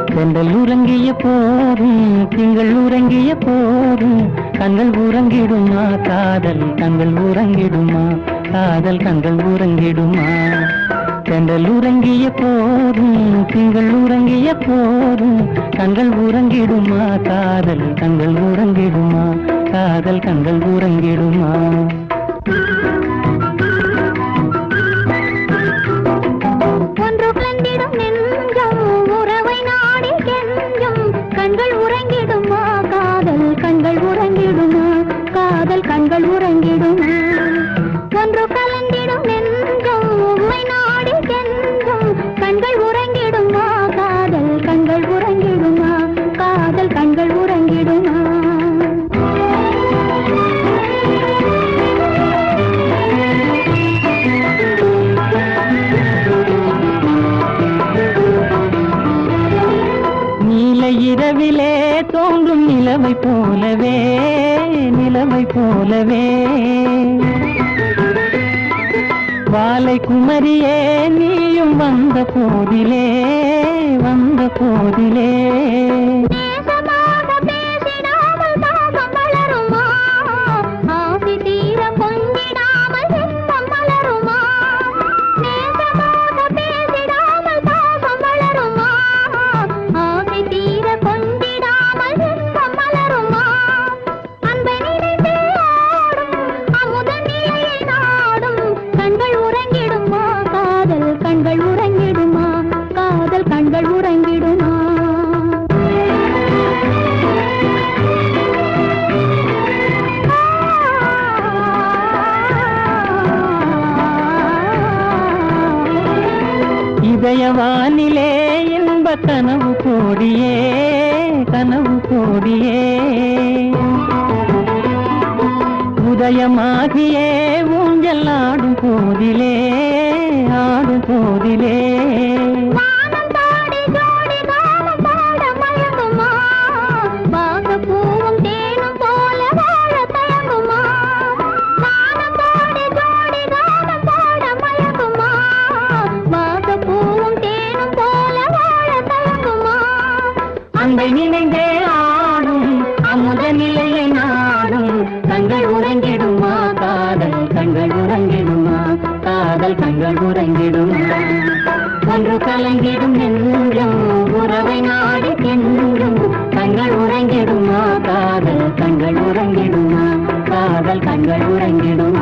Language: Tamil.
தென்றல் உறங்கிய போதும் திங்கள் உறங்கிய போதும் கண்கள் உறங்கிடுமா காதல் கண்கள் உறங்கிடுமா காதல் கண்கள் உறங்கிடுமா தென்றல் உறங்கிய போதும் திங்கள் உறங்கிய போதும் கண்கள் உறங்கிடுமா காதல் கண்கள் உறங்கிடுமா காதல் கண்கள் உறங்கிடுமா கண்கள் உறங்கிடுமா ஒன்று கலந்திடும் நெஞ்சம் உம்மை நாடி சென்றும் கண்கள் உறங்கிடுமா காதல் கண்கள் உறங்கிடுமா காதல் கண்கள் உறங்கிடுமா நீல இரவிலே தோன்றும் நிலவை போலவே நிலவை போலவே வாலை குமரியே நீயும் வந்த போதிலே வந்த போதிலே கண்கள் உறங்கிடுமா காதல் கண்கள் உறங்கிடுமா இதயவானிலே இன்ப கனவு கோடியே கனவு கோடியே உதயமாகியே ஊஞ்சல் ஆடும் போதிலே ஆடும் போதிலே அன்பை நினைந்தே ஆடும் அமுத நிலையை நாடும் கண்கள் உறங்கிடுமா காதல் கண்கள் உறங்கிடுமா காதல் கண்கள் உறங்கிடுமா ஒன்று கலங்கிடும் நெஞ்சம் உறவை நாடி என்றும் கண்கள் உறங்கிடுமா காதல் கண்கள் உறங்கிடுமா காதல் கண்கள் உறங்கிடுமா